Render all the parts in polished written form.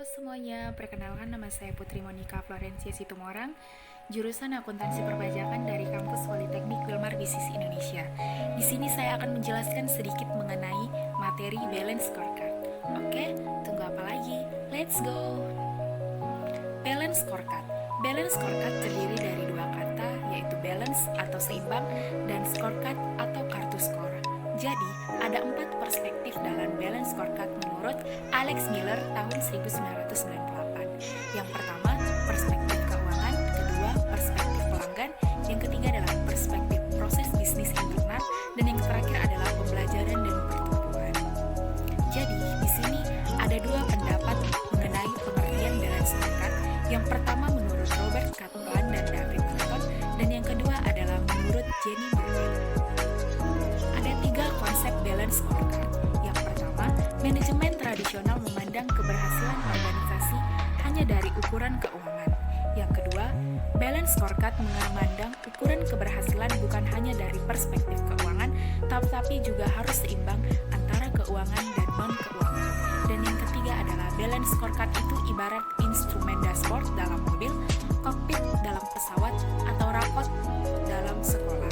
Halo semuanya, perkenalkan nama saya Putri Monica Florencia Situmorang, jurusan Akuntansi Perpajakan dari Kampus Politeknik Wilmar Bisnis Indonesia. Di sini saya akan menjelaskan sedikit mengenai materi balance scorecard. Oke, tunggu apa lagi? Let's go! Balance scorecard. Balance scorecard terdiri dari dua kata, yaitu balance atau seimbang dan scorecard atau kartu skor. Jadi, ada 4 perspektif dalam balance scorecard menurut Alex Miller tahun 1998. Yang pertama, perspektif keuangan, kedua, perspektif pelanggan, yang ketiga adalah perspektif proses bisnis internal, dan yang terakhir adalah pembelajaran dan pertumbuhan. Jadi, di sini ada 2 pendapat mengenai pengertian balance scorecard. Yang pertama menurut Robert Kaplan dan David Norton, dan yang kedua adalah menurut Jenny Martin. Ada 3 konsep balance scorecard. Yang pertama, manajemen tradisional memandang keberhasilan organisasi hanya dari ukuran keuangan. Yang kedua, balance scorecard memandang ukuran keberhasilan bukan hanya dari perspektif keuangan, tetapi juga harus seimbang antara keuangan dan non-keuangan. Dan yang ketiga adalah balance scorecard itu ibarat instrumen dashboard dalam mobil, kokpit dalam pesawat, atau rapot dalam sekolah.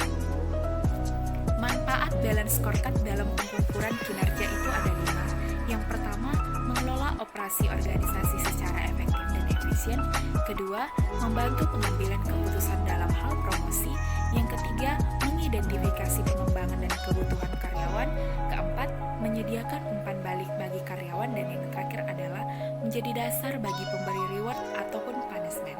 Manfaat balance scorecard dalam pengukuran kinerja itu ada 5. Yang pertama, mengelola operasi organisasi secara efektif dan efisien. Kedua, membantu pengambilan keputusan dalam hal promosi. Yang ketiga, mengidentifikasi pengembangan dan kebutuhan karyawan. Keempat, menyediakan umpan balik bagi karyawan. Dan yang terakhir adalah menjadi dasar bagi pemberi reward ataupun punishment.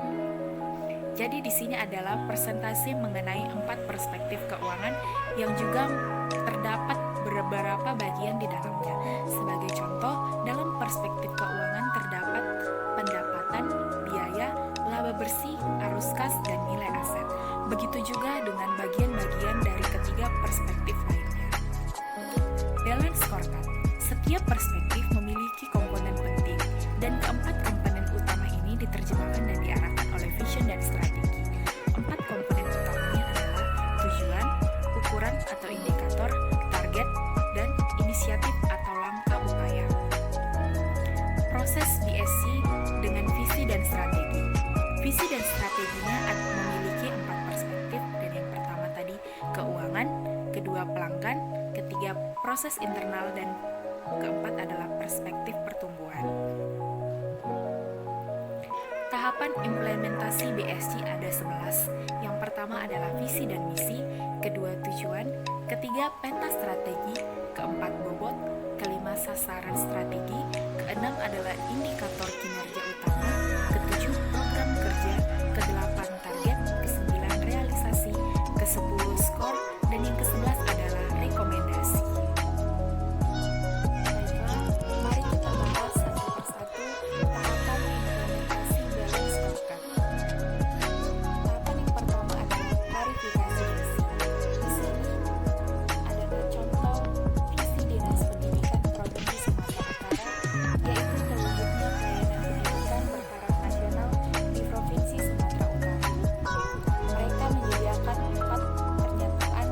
Jadi di sini adalah presentasi mengenai 4 perspektif keuangan yang juga terdapat beberapa bagian di dalamnya. Sebagai contoh, dalam perspektif keuangan terdapat pendapatan, biaya, laba bersih, arus kas, dan nilai aset. Begitu juga dengan bagian-bagian dari ketiga perspektif lainnya. Balance scorecard. Setiap perspektif memiliki komponen penting, dan keempat komponen utama ini diterjemahkan dan diarahkan oleh vision dan strategi. 4 komponen utamanya adalah tujuan, ukuran atau indikator, target, dan inisiatif atau langkah upaya. Proses BSC dengan visi dan strategi. Visi dan strateginya memiliki 4 perspektif, dan yang pertama tadi keuangan, kedua pelanggan, ketiga proses internal, dan keempat adalah perspektif pertumbuhan. Tahapan implementasi BSC ada 11. Yang pertama adalah visi dan misi, kedua tujuan, ketiga peta strategi, keempat bobot, kelima sasaran strategi, keenam adalah indikator kinerja utama, ketujuh program kerja, kedelapan target, kesembilan realisasi, kesepuluh skor, dan yang ke-11 adalah rekomendasi. Baiklah, mari kita bahas satu persatu tahapan implementasi balance scorecard. Tahapan yang pertama adalah klarifikasi visi. Di sini adalah contoh visi Dinas Pendidikan Provinsi Sumatera Utara, yaitu terwujudnya pelayanan pendidikan bertaraf nasional di Provinsi Sumatera Utara. Mereka menyediakan 4 pernyataan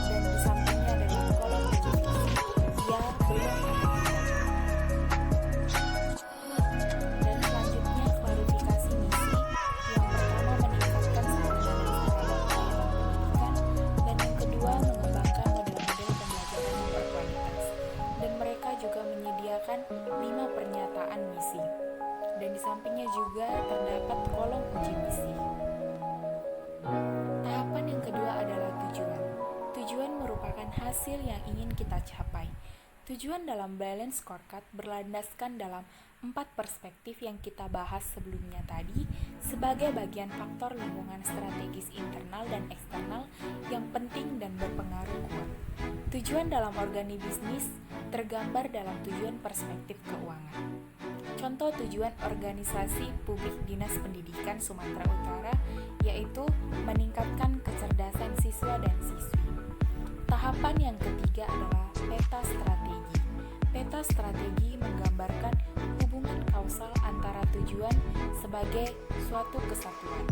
dan di sampingnya ada di kolom uji visi, ya, belum, atau tidak. Dan selanjutnya klarifikasi misi. Yang pertama meningkatkan sarana dan sarana pelayanan pendidikan, dan yang kedua mengembangkan model-model pembelajaran yang berkualitas. Dan mereka juga menyediakan 5 pernyataan misi. Dan di sampingnya juga terdapat kolom uji misi. Tahapan yang kedua adalah tujuan. Tujuan merupakan hasil yang ingin kita capai. Tujuan dalam balance scorecard berlandaskan dalam 4 perspektif yang kita bahas sebelumnya tadi sebagai bagian faktor lingkungan strategis internal dan eksternal yang penting dan berpengaruh kuat. Tujuan dalam bisnis tergambar dalam tujuan perspektif keuangan. Contoh tujuan organisasi publik Dinas Pendidikan Sumatera Utara yaitu meningkatkan kecerdasan siswa dan siswi. Tahapan yang ketiga adalah peta strategi. Peta strategi menggambarkan hubungan kausal antara tujuan sebagai suatu kesatuan.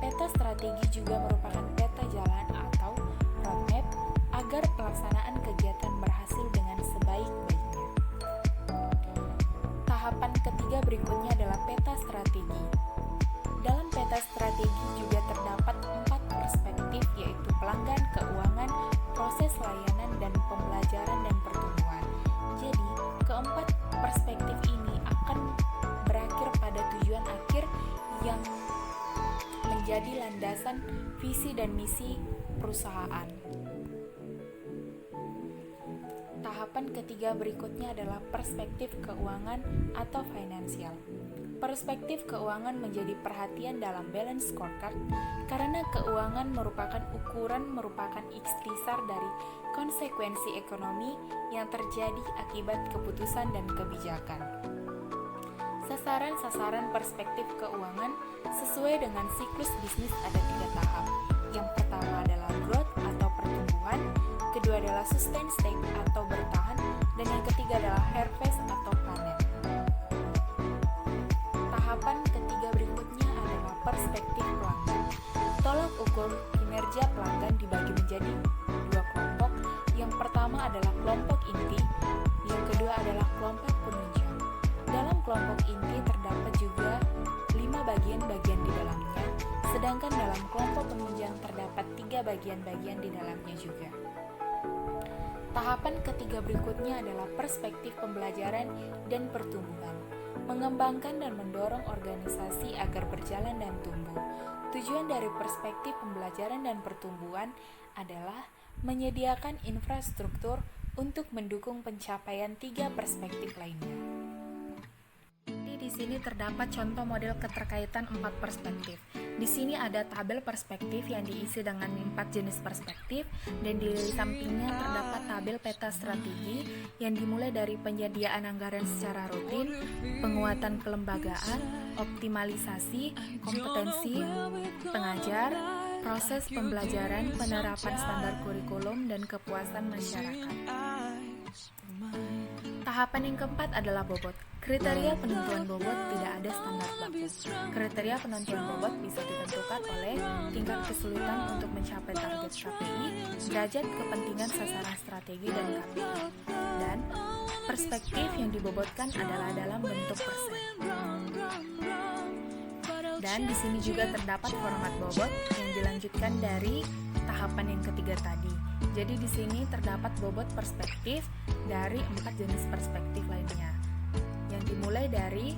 Peta strategi juga merupakan peta jalan atau roadmap agar pelaksanaan kegiatan berhasil dengan sebaik-baiknya. Tahapan ketiga ketiga berikutnya adalah peta strategi. Dalam peta strategi juga terdapat 4 perspektif, yaitu pelanggan, keuangan, proses layanan, dan pembelajaran dan pertumbuhan. Jadi, keempat perspektif ini akan berakhir pada tujuan akhir yang menjadi landasan visi dan misi perusahaan. Tahapan ketiga berikutnya adalah perspektif keuangan atau finansial. Perspektif keuangan menjadi perhatian dalam balance scorecard karena keuangan merupakan ikhtisar dari konsekuensi ekonomi yang terjadi akibat keputusan dan kebijakan. Sasaran-sasaran perspektif keuangan sesuai dengan siklus bisnis ada 3 tahap. Yang pertama adalah growth atau pertumbuhan, kedua adalah sustain state atau bertahan, dan yang ketiga adalah harvest atau panen. Tahapan ketiga berikutnya adalah perspektif pelanggan. Tolak ukur kinerja pelanggan dibagi menjadi 2 kelompok. Yang pertama adalah kelompok inti, yang kedua adalah kelompok penunjang. Dalam kelompok inti terdapat juga 5 bagian-bagian di dalamnya, sedangkan dalam kelompok penunjang terdapat 3 bagian-bagian di dalamnya juga. Tahapan ketiga berikutnya adalah perspektif pembelajaran dan pertumbuhan. Mengembangkan dan mendorong organisasi agar berjalan dan tumbuh. Tujuan dari perspektif pembelajaran dan pertumbuhan adalah menyediakan infrastruktur untuk mendukung pencapaian 3 perspektif lainnya. Di sini terdapat contoh model keterkaitan 4 perspektif. Di sini ada tabel perspektif yang diisi dengan 4 jenis perspektif, dan di sampingnya terdapat tabel peta strategi yang dimulai dari penyediaan anggaran secara rutin, penguatan kelembagaan, optimalisasi, kompetensi pengajar, proses pembelajaran, penerapan standar kurikulum, dan kepuasan masyarakat. Tahapan yang keempat adalah bobot. Kriteria penentuan bobot tidak ada standar baku. Kriteria penentuan bobot bisa ditentukan oleh tingkat kesulitan untuk mencapai target KPI, derajat kepentingan sasaran strategi dan KPI, dan perspektif yang dibobotkan adalah dalam bentuk persen. Dan di sini juga terdapat format bobot yang dilanjutkan dari tahapan yang ketiga tadi. Jadi di sini terdapat bobot perspektif dari 4 jenis perspektif lainnya. Yang dimulai dari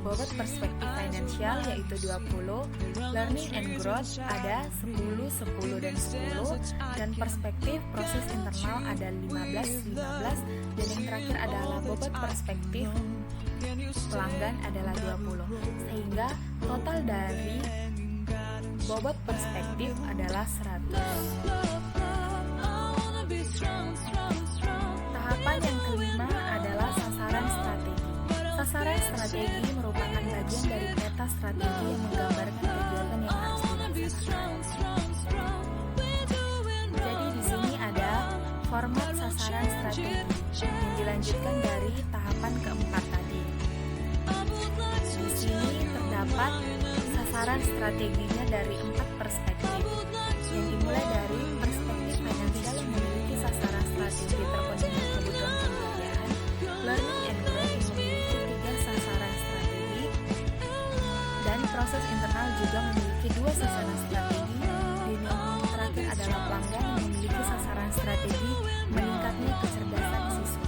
bobot perspektif finansial yaitu 20, learning and growth ada 10, 10 dan 10, dan perspektif proses internal ada 15, 15, dan yang terakhir adalah bobot perspektif pelanggan adalah 20. Sehingga total dari bobot perspektif adalah 100. Tahapan yang kelima adalah sasaran strategi. Sasaran strategi merupakan bagian dari peta strategi yang menggambarkan kegiatan yang harus dilaksanakan. Jadi di sini ada format sasaran strategi yang dilanjutkan dari tahapan keempat tadi. Di sini terdapat sasaran strateginya dari 4 perspektif, yang dimulai dari perspektif finansial yang memiliki sasaran strategi terpenuhi kebutuhan pembiayaan, learning and growth yang memiliki 3 sasaran strategi, dan proses internal juga memiliki 2 sasaran strategi, dan yang terakhir adalah pelanggan yang memiliki sasaran strategi meningkatnya kecerdasan siswa.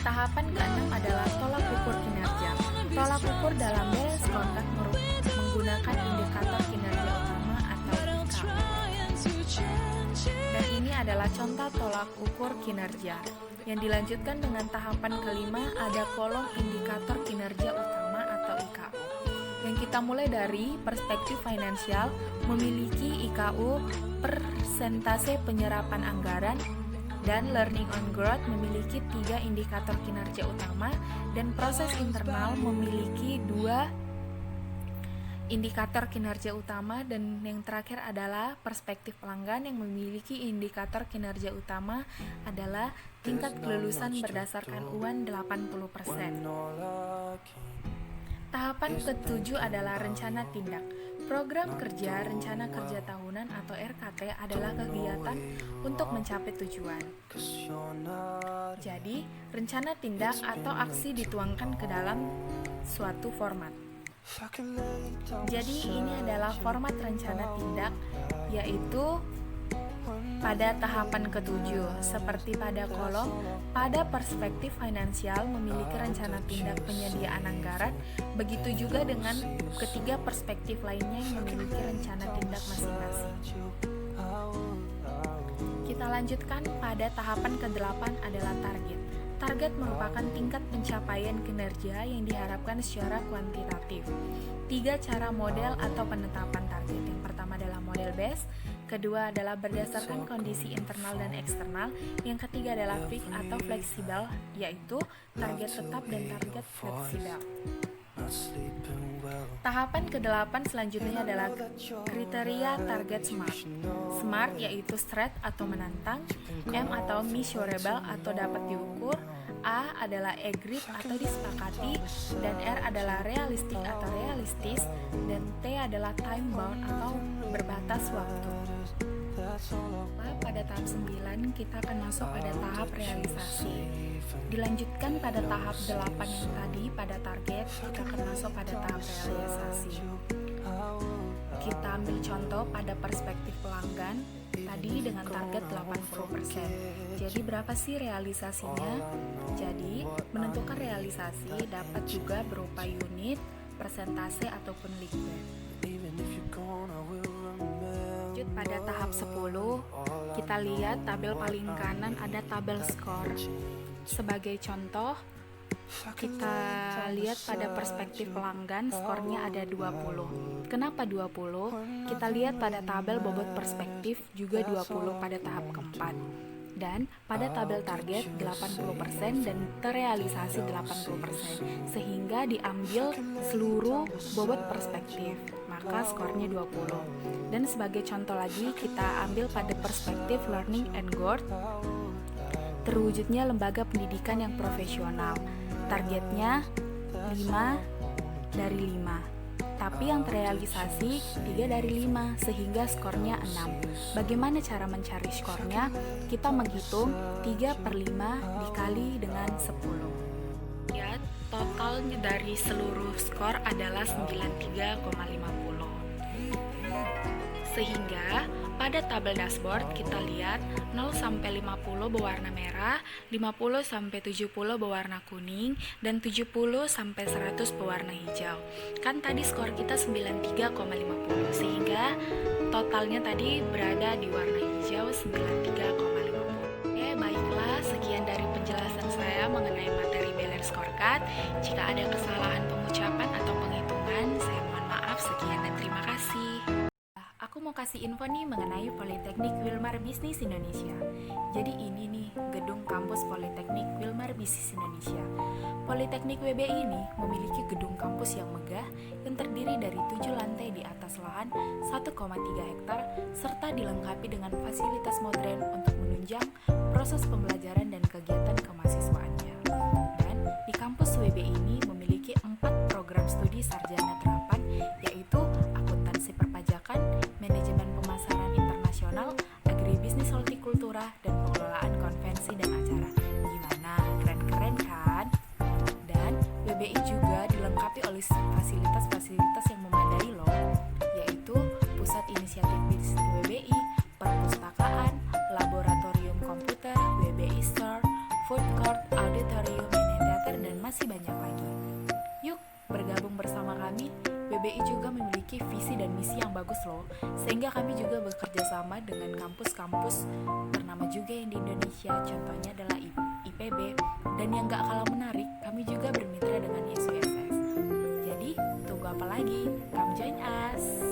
Tahapan ke-6 adalah tolak ukur kinerja. Tolak ukur dalam balance scorecard menggunakan indikator kinerja utama atau IKU. Dan ini adalah contoh tolak ukur kinerja. Yang dilanjutkan dengan tahapan kelima ada kolom indikator kinerja utama atau IKU. Yang kita mulai dari perspektif finansial memiliki IKU persentase penyerapan anggaran, dan learning on growth memiliki 3 indikator kinerja utama, dan proses internal memiliki 2 indikator kinerja utama, dan yang terakhir adalah perspektif pelanggan yang memiliki indikator kinerja utama adalah tingkat kelulusan berdasarkan UAN 80%. Tahapan ketujuh adalah rencana tindak. Program kerja, rencana kerja tahunan atau RKT adalah kegiatan untuk mencapai tujuan. Jadi, rencana tindak atau aksi dituangkan ke dalam suatu format. Jadi, ini adalah format rencana tindak, yaitu pada tahapan ketujuh, seperti pada kolom, pada perspektif finansial memiliki rencana tindak penyediaan anggaran, begitu juga dengan ketiga perspektif lainnya yang memiliki rencana tindak masing-masing. Kita lanjutkan pada tahapan ke-8 adalah target. Target merupakan tingkat pencapaian kinerja yang diharapkan secara kuantitatif. 3 cara model atau penetapan target. Yang pertama adalah model base, kedua adalah berdasarkan kondisi internal dan eksternal, yang ketiga adalah fixed atau fleksibel, yaitu target tetap dan target fleksibel. Tahapan ke-8 selanjutnya adalah kriteria target SMART. SMART yaitu straight atau menantang, M atau measurable atau dapat diukur, A adalah agreed atau disepakati, dan R adalah realistik atau realistis, dan T adalah time bound atau berbatas waktu. Pada tahap 9 kita akan masuk pada tahap realisasi. Dilanjutkan pada tahap 8 yang tadi pada target, kita akan masuk pada tahap realisasi. Kita ambil contoh pada perspektif pelanggan tadi dengan target 80%. Jadi berapa sih realisasinya? Jadi menentukan realisasi dapat juga berupa unit, persentase ataupun liquid. Lanjut pada tahap 10, kita lihat tabel paling kanan ada tabel skor. Sebagai contoh, kita lihat pada perspektif pelanggan skornya ada 20. Kenapa 20? Kita lihat pada tabel bobot perspektif juga 20 pada tahap keempat. Dan pada tabel target 80% dan terrealisasi 80%, sehingga diambil seluruh bobot perspektif, maka skornya 20. Dan sebagai contoh lagi kita ambil pada perspektif learning and growth, terwujudnya lembaga pendidikan yang profesional. Targetnya 5 dari 5. Tapi yang terrealisasi 3 dari 5, sehingga skornya 6. Bagaimana cara mencari skornya? Kita menghitung 3/5 dikali dengan 10. Ya, total dari seluruh skor adalah 93,50. Sehingga pada tabel dashboard kita lihat 0 sampai 50 berwarna merah, 50 sampai 70 berwarna kuning, dan 70 sampai 100 berwarna hijau. Kan tadi skor kita 93,50, sehingga totalnya tadi berada di warna hijau 93,50. Oke, baiklah, sekian dari penjelasan saya mengenai materi balance scorecard. Jika ada kesalahan pengucapan atau penghitungan, saya mohon maaf. Sekian dan terima kasih. Aku mau kasih info nih mengenai Politeknik Wilmar Bisnis Indonesia. Jadi ini nih gedung kampus Politeknik Wilmar Bisnis Indonesia. Politeknik WBI ini memiliki gedung kampus yang megah yang terdiri dari 7 lantai di atas lahan 1,3 hektar serta dilengkapi dengan fasilitas modern untuk menunjang proses pembelajaran dan kegiatan kemahasiswaannya. Dan di kampus WBI ini memiliki 4 program studi sarjana terapan, yaitu akuntansi perpajakan, manajemen pemasaran internasional, agribisnis hortikultura, dan pengelolaan konvensi dan acara. Gimana? Keren-keren kan? Dan WBI juga dilengkapi oleh fasilitas-fasilitas yang memadai loh, yaitu pusat inisiatif bisnis WBI, perpustakaan, laboratorium komputer, WBI Store, food court, auditorium, mini theater, dan masih banyak lagi. Yuk, bergabung bersama kami. WBI juga memiliki visi dan misi yang bagus loh, sehingga kami juga bekerja sama dengan kampus-kampus ternama juga yang di Indonesia, contohnya adalah IPB, dan yang gak kalah menarik, kami juga bermitra dengan YSUSS. Jadi, tunggu apa lagi? Come join us!